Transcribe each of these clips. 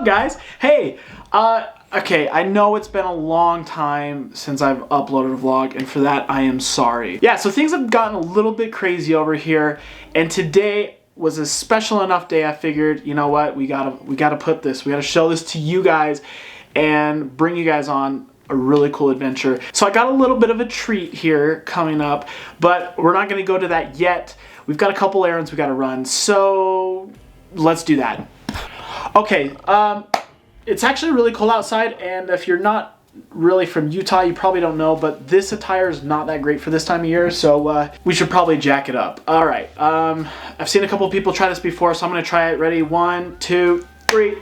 up, guys? Hey, okay, I know it's been a long time since I've uploaded a vlog, and for that, I am sorry. Yeah, so things have gotten a little bit crazy over here, and today was a special enough day. I figured, you know what, we gotta put this, we gotta show this to you guys, and bring you guys on a really cool adventure. So I got a little bit of a treat here coming up, but we're not gonna go to that yet. We've got a couple errands we gotta run, so let's do that. Okay, it's actually really cold outside, and if you're not really from Utah, you probably don't know, but this attire is not that great for this time of year, so we should probably jack it up. All right, I've seen a couple of people try this before, so I'm gonna try it. Ready? 1, 2, 3.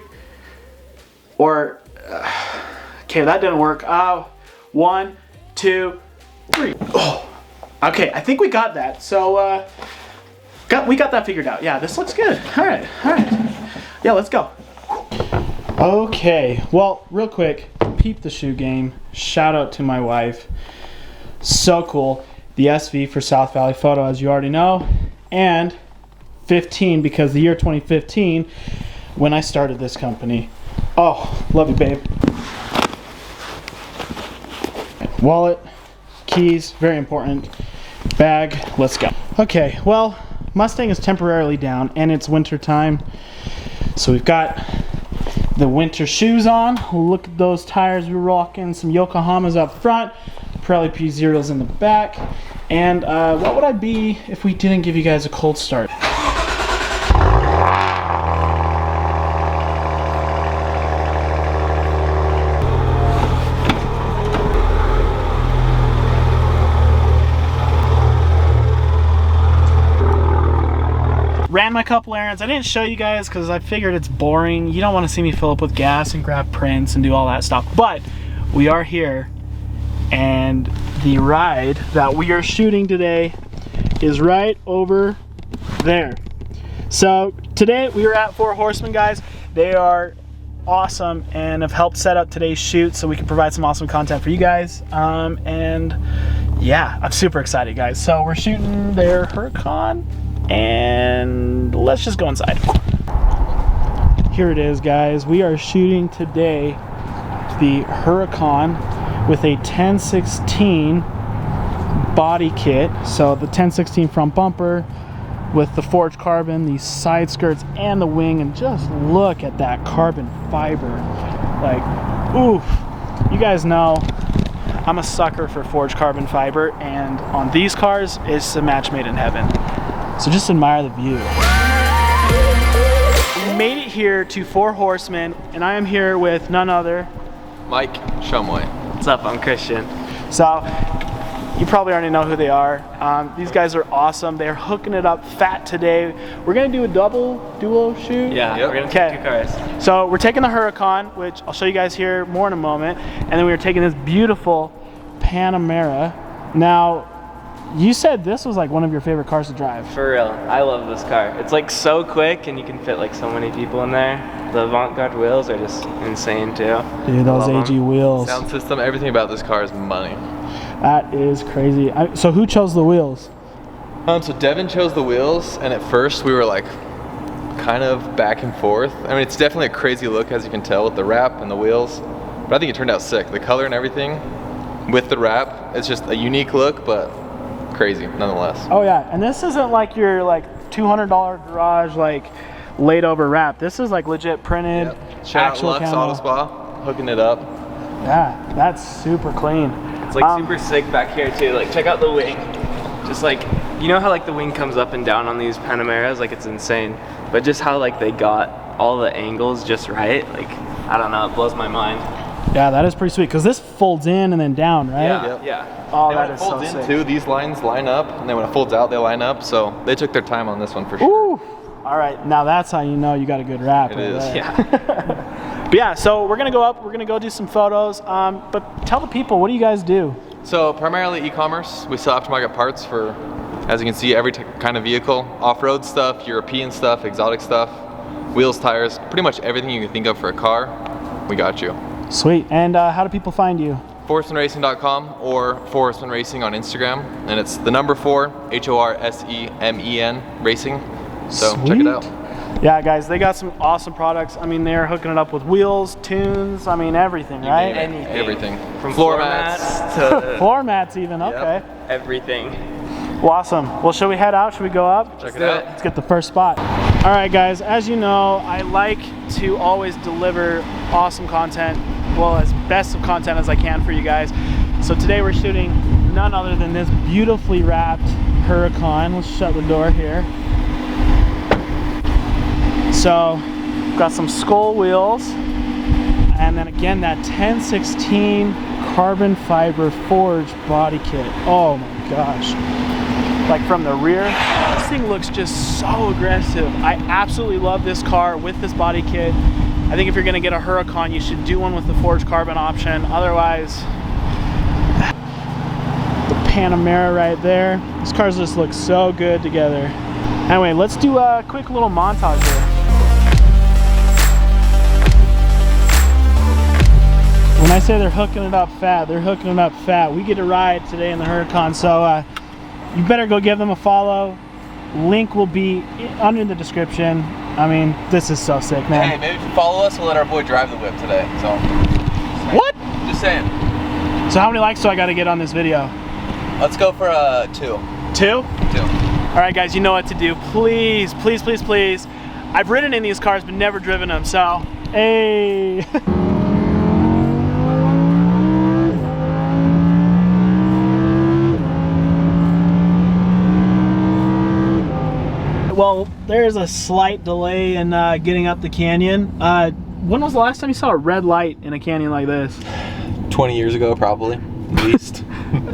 Or, okay, that didn't work. 1, 2, 3. Oh, okay, I think we got that. So, we got that figured out. Yeah, this looks good. All right. Yeah, let's go. Okay, well, real quick, peep the shoe game. Shout out to my wife. So cool. The SV for South Valley Photo, as you already know, and 15 because the year 2015 when I started this company. Oh, love you, babe. Wallet, keys, very important. Bag, let's go. Okay, well, Mustang is temporarily down and it's winter time. So we've got the winter shoes on. Look at those tires we're rocking. Some Yokohamas up front, Pirelli P0s in the back. And what would I be if we didn't give you guys a cold start? Ran my couple errands. I didn't show you guys because I figured it's boring. You don't want to see me fill up with gas and grab prints and do all that stuff. But we are here, and the ride that we are shooting today is right over there. So today we are at Horsemen, guys. They are awesome and have helped set up today's shoot so we can provide some awesome content for you guys. And yeah, I'm super excited, guys. So we're shooting their Huracan, and let's just go inside. Here it is, guys. We are shooting today the Huracan with a 1016 body kit. So the 1016 front bumper with the forged carbon, the side skirts, and the wing. And just look at that carbon fiber. Like, oof. You guys know I'm a sucker for forged carbon fiber, and on these cars, it's a match made in heaven. So just admire the view. We made it here to Horsemen, and I am here with none other Mike Shumway. What's up? I'm Christian. So you probably already know who they are. These guys are awesome. They're hooking it up fat today. We're gonna do a duo shoot. Yeah, we're gonna take 2 cars. So we're taking the Huracan, which I'll show you guys here more in a moment, and then we were taking this beautiful Panamera. Now, you said this was like one of your favorite cars to drive. For real, I love this car. It's like so quick and you can fit like so many people in there. The avant-garde wheels are just insane too. Dude, those AG wheels. Sound system, everything about this car is money. That is crazy. So who chose the wheels? So Devin chose the wheels, and at first we were like kind of back and forth. I mean, it's definitely a crazy look, as you can tell, with the wrap and the wheels, but I think it turned out sick. The color and everything with the wrap, it's just a unique look, but crazy nonetheless. Oh yeah, and this isn't like your like $200 garage like laid over wrap. This is like legit printed. Yep. Shout out Lux Auto Spa, hooking it up. Yeah, that's super clean. It's like super sick back here too. Like check out the wing. Just like, you know how like the wing comes up and down on these Panameras? Like it's insane. But just how like they got all the angles just right. Like, I don't know, it blows my mind. Yeah, that is pretty sweet because this folds in and then down, right? Yeah, Yep. yeah. Oh, And that when is it folds so in sick. too, these lines line up, and then when it folds out, they line up. So they took their time on this one for sure. Ooh. All right, now that's how you know you got a good wrap. It right is. there. Yeah. But yeah, so we're gonna go up. We're gonna go do some photos. But tell the people, what do you guys do? So primarily e-commerce. We sell aftermarket parts for, as you can see, every kind of vehicle. Off-road stuff, European stuff, exotic stuff, wheels, tires, pretty much everything you can think of for a car, we got you. Sweet. And how do people find you? Horsemenracing.com or Horsemen Racing on Instagram, and it's the number 4 HORSEMEN Racing. So check it out. Yeah, guys, they got some awesome products. I mean, they're hooking it up with wheels, tunes, I mean, everything, right? Anything. Everything. From floor mats to floor mats even, okay. everything. Well, awesome. Well, should we head out? Should we go up? check it out. Let's get the first spot. All right, guys, as you know, I like to always deliver awesome content, well, as best of content as I can for you guys. So today we're shooting none other than this beautifully wrapped Huracan. Let's shut the door here. So, got some skull wheels, and then again that 1016 carbon fiber forged body kit. Oh my gosh. Like from the rear, this thing looks just so aggressive. I absolutely love this car with this body kit. I think if you're gonna get a Huracan, you should do one with the forged carbon option. Otherwise, the Panamera right there. These cars just look so good together. Anyway, let's do a quick little montage here. When I say they're hooking it up fat, they're hooking it up fat. We get a ride today in the Huracan, so you better go give them a follow. Link will be under the description. I mean, this is so sick, man. Hey, maybe if you follow us, we'll let our boy drive the whip today. So. What? Just saying. So how many likes do I got to get on this video? Let's go for 2. 2? 2. 2. All right, guys, you know what to do. Please, please, please, please. I've ridden in these cars, but never driven them, so, hey. Well, there's a slight delay in getting up the canyon. When was the last time you saw a red light in a canyon like this? 20 years ago, probably, at least.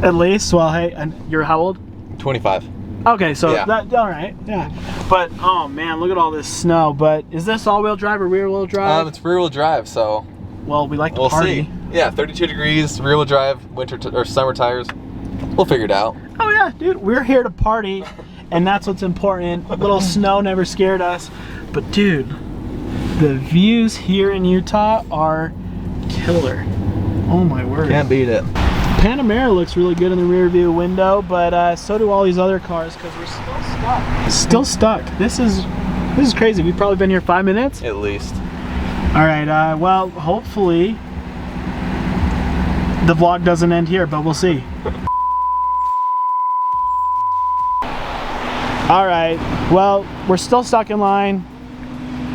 At least? Well, hey, and you're how old? 25. Okay, so yeah. that, all right, yeah. But, oh man, look at all this snow. But is this all-wheel drive or rear-wheel drive? It's rear-wheel drive, so. Well, we like to we'll party. See. Yeah, 32 degrees, rear-wheel drive, winter or summer tires. We'll figure it out. Oh yeah, dude, we're here to party. And that's what's important. A little snow never scared us. But dude, the views here in Utah are killer. Oh my word. Can't beat it. Panamera looks really good in the rear view window, but so do all these other cars because we're still stuck. Still stuck. This is crazy. We've probably been here 5 minutes. At least. All right, well, hopefully the vlog doesn't end here, but we'll see. All right, well, we're still stuck in line.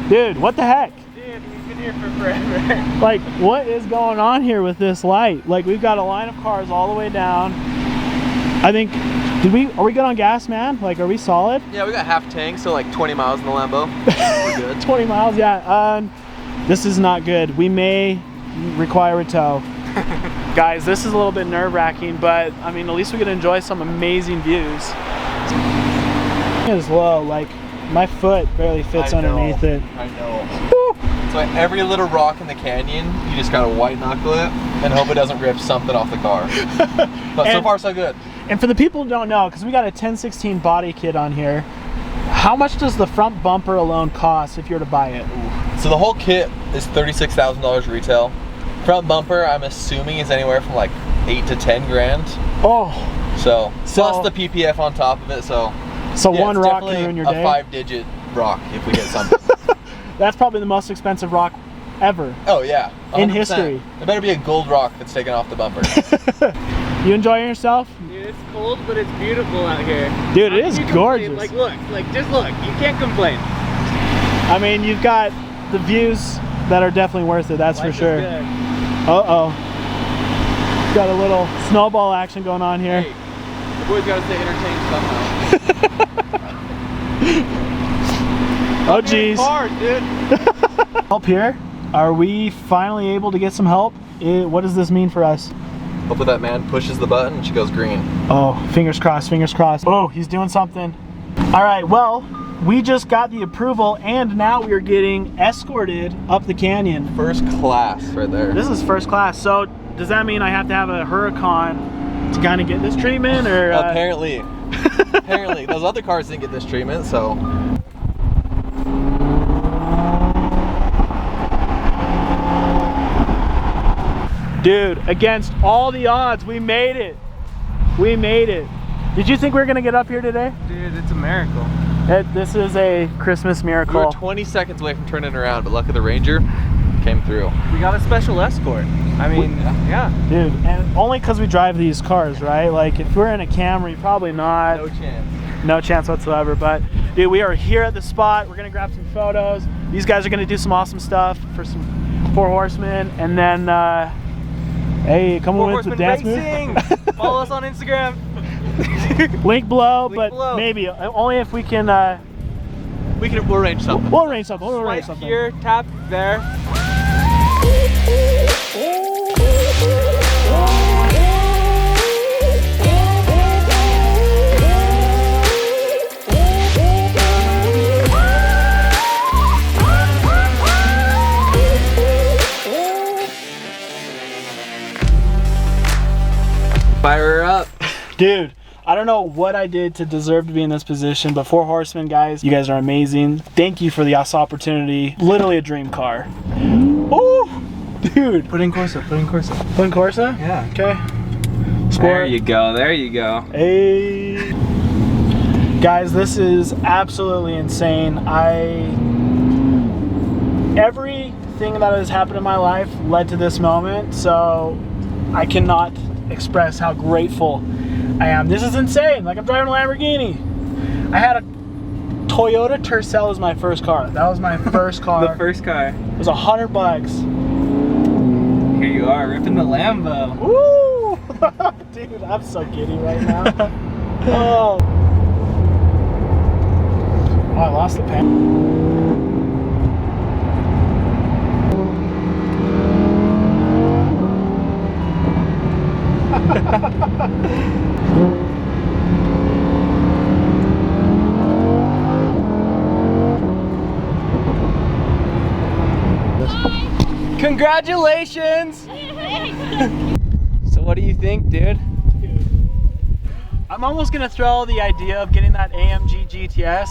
Dude, what the heck? Dude, we've been here for forever. Like, what is going on here with this light? Like, we've got a line of cars all the way down. I think, are we good on gas, man? Like, are we solid? Yeah, we got half tank, so like 20 miles in the Lambo. We're good. 20 miles, yeah. This is not good. We may require a tow. Guys, this is a little bit nerve-wracking, but I mean, at least we can enjoy some amazing views. Is low, like my foot barely fits underneath it. I know. So every little rock in the canyon, you just gotta white knuckle it and hope it doesn't rip something off the car. But so far so good. And for the people who don't know, because we got a 1016 body kit on here, how much does the front bumper alone cost if you were to buy it? So the whole kit is $36,000 retail. Front bumper, I'm assuming, is anywhere from like 8 to 10 grand. Oh. So plus the PPF on top of it, so yeah, one rock can ruin your day? A 5-digit rock if we get something. That's probably the most expensive rock ever. Oh yeah, 100%. In history. It better be a gold rock that's taken off the bumper. You enjoying yourself? Dude, it's cold, but it's beautiful out here. Dude, it is gorgeous. Like, look, just look. You can't complain. I mean, you've got the views that are definitely worth it, that's for sure. Uh-oh. Got a little snowball action going on here. Hey, the boys gotta stay entertained somehow. Oh geez. Hard, dude. Help here. Are we finally able to get some help? What does this mean for us? Hopefully that man pushes the button and she goes green. Oh, fingers crossed, fingers crossed. Oh, he's doing something. All right, well, we just got the approval and now we are getting escorted up the canyon. First class right there. This is first class. So does that mean I have to have a Huracan to kind of get this treatment, or? Apparently. Apparently. Those other cars didn't get this treatment, so. Dude, against all the odds, we made it. We made it. Did you think we were gonna get up here today? Dude, it's a miracle. This is a Christmas We miracle. were 20 seconds away from turning around, but luckily the Ranger came through. We got a special escort. I mean, yeah. Dude, and only because we drive these cars, right? Like, if we're in a Camry, probably not. No chance. No chance whatsoever. But, dude, we are here at the spot. We're gonna grab some photos. These guys are gonna do some awesome stuff for some Four Horsemen, and then, hey, come on with the dance move. Follow us on Instagram. Link below, Link but below. maybe only if we can. We'll arrange something. We'll arrange something. We'll arrange Swipe something. here, tap there. Fire her up. Dude, I don't know what I did to deserve to be in this position, but Four Horsemen, guys, you guys are amazing. Thank you for this opportunity. Literally a dream car. Ooh, dude. Put in Corsa, put in Corsa. Put in Corsa? Yeah. Okay. Sport. There you go, there you go. Hey. Guys, this is absolutely insane. Everything that has happened in my life led to this moment, so I cannot express how grateful I am. This is insane. Like, I'm driving a Lamborghini. I had a Toyota Tercel as my first car. That was my first car. The first car. It was $100. Here you are, ripping the Lambo. Woo! Dude, I'm so giddy right now. Oh, I lost the pen. Congratulations! So what do you think, dude? I'm almost gonna throw the idea of getting that AMG GTS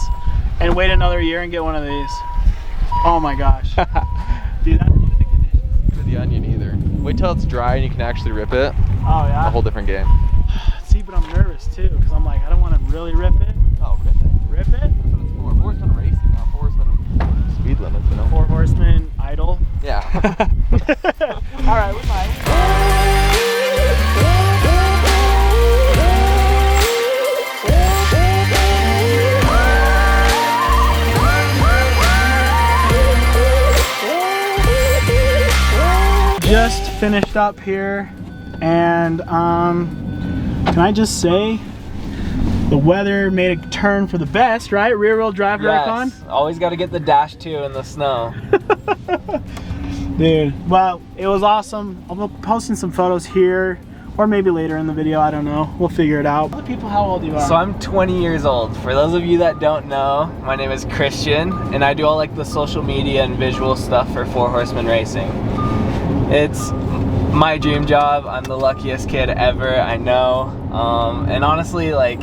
and wait another year and get one of these. Oh my gosh. Dude, that's even the conditions. For the onion either. Wait till it's dry and you can actually rip it. Oh yeah? A whole different game. See, but I'm nervous too, because I'm like, I don't want to really rip it. Oh, rip it. Rip it? That's what it's for. Four Horsemen racing, not Four Horsemen speed limits, you know? Four Horsemen idle. Yeah. Alright, we might. Just finished up here, and can I just say the weather made a turn for the best, right? Rear wheel drive Huracan. Yes, always got to get the dash 2 in the snow. Dude, well, it was awesome. I'll be posting some photos here, or maybe later in the video, I don't know. We'll figure it out. Tell the people how old you are. So I'm 20 years old. For those of you that don't know, my name is Christian, and I do all like the social media and visual stuff for Four Horsemen Racing. It's my dream job. I'm the luckiest kid ever, I know. And honestly, like,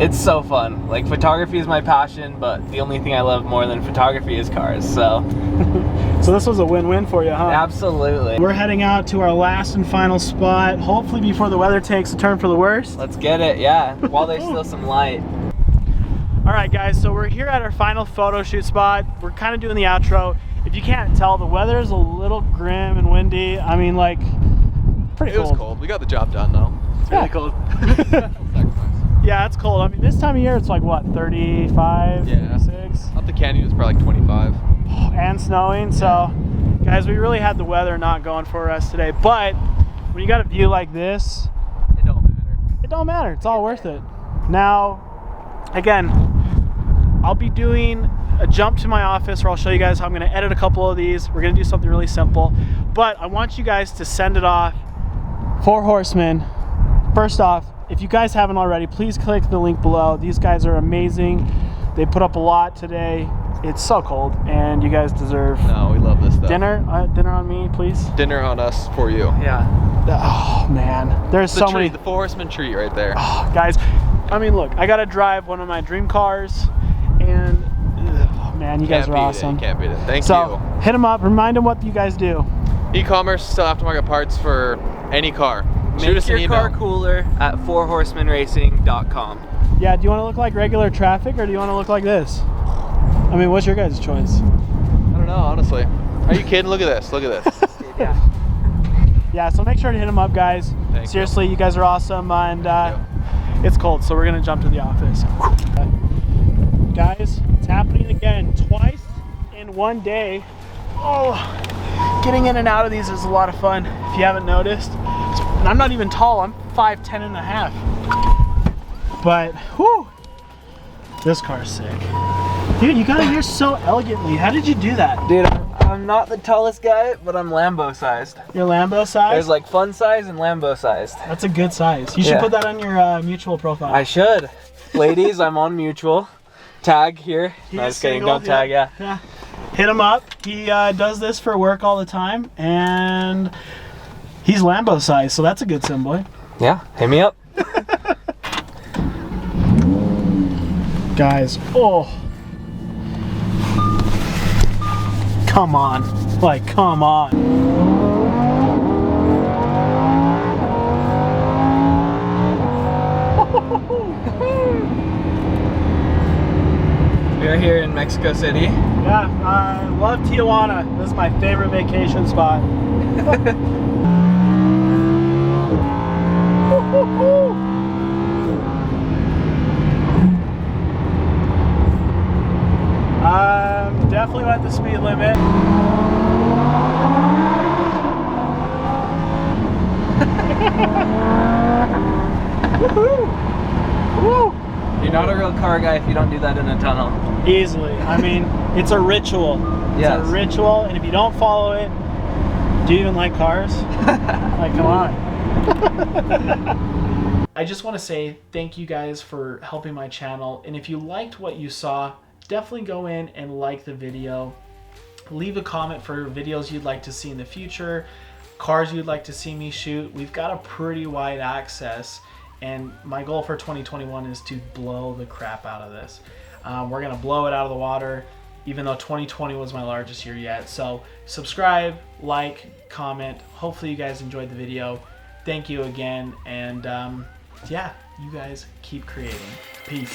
it's so fun. Like, photography is my passion, but the only thing I love more than photography is cars, so. So this was a win-win for you, huh? Absolutely. We're heading out to our last and final spot, hopefully before the weather takes a turn for the worst. Let's get it, yeah, while there's still some light. All right, guys, so we're here at our final photo shoot spot. We're kind of doing the outro. If you can't tell, the weather is a little grim and windy. I mean, like, pretty cold. It was cold. We got the job done though. It's really cold. Sacrifice. Yeah, it's cold. I mean, this time of year, it's like, what, 35, Yeah. 36? Up the canyon it's probably like 25. And snowing, so guys, we really had the weather not going for us today, but when you got a view like this, It don't matter. it don't matter. It's all worth it. Now, again, I'll be doing a jump to my office where I'll show you guys how I'm going to edit a couple of these. We're going to do something really simple, but I want you guys to send it off. Four Horsemen. First off, if you guys haven't already, please click the link below. These guys are amazing. They put up a lot today. It's so cold, and you guys deserve No, we love this stuff. dinner. Dinner on me, please. Dinner on us for you. Yeah. Oh man, there's The so treat, many the Four Horsemen treat right there. guys. I mean, look, I gotta drive one of my dream cars, and man, you guys are awesome. You can't beat it. Thank So hit them up, remind them what you guys do. you. E-commerce, sell aftermarket parts for any car. Shoot us Make an your car email. cooler at 4horsemenracing.com. Yeah, do you want to look like regular traffic or do you want to look like this? I mean, what's your guys' choice? I don't know, honestly. Are you kidding? Look at this. Look at this. Yeah. Yeah, so make sure to hit them up, guys. Thank Seriously, you guys are awesome, and it's cold, so we're gonna jump to the office. Guys, it's happening again, twice in one day. Oh, getting in and out of these is a lot of fun, if you haven't noticed. And I'm not even tall, I'm 5'10" and a half. But, whew, this car's sick. Dude, you got it here so elegantly. How did you do that? Dude, I'm not the tallest guy, but I'm Lambo sized. Your Lambo size? There's like fun size and Lambo sized. That's a good size. You should Yeah. put that on your mutual profile. I should. Ladies, I'm on mutual. Tag here. He's No, just kidding. single, Don't tag, yeah. Yeah. Hit him up. He does this for work all the time, and he's Lambo size, so that's a good symbol. Yeah, hit me up. Guys, oh. Come on. Like, come on. We're here in Mexico City. Yeah, I love Tijuana. This is my favorite vacation spot. Definitely went the speed limit. Woohoo! Woo! You're not a real car guy if you don't do that in a tunnel. Easily. I mean, it's a ritual. Yes. It's a ritual, and if you don't follow it, do you even like cars? Like, come on. I just want to say thank you guys for helping my channel, and if you liked what you saw, definitely go in and like the video. Leave a comment for videos you'd like to see in the future, cars you'd like to see me shoot. We've got a pretty wide access, and my goal for 2021 is to blow the crap out of this. We're gonna blow it out of the water, even though 2020 was my largest year yet. So subscribe, like, comment. Hopefully you guys enjoyed the video. Thank you again, and yeah, you guys keep creating. Peace.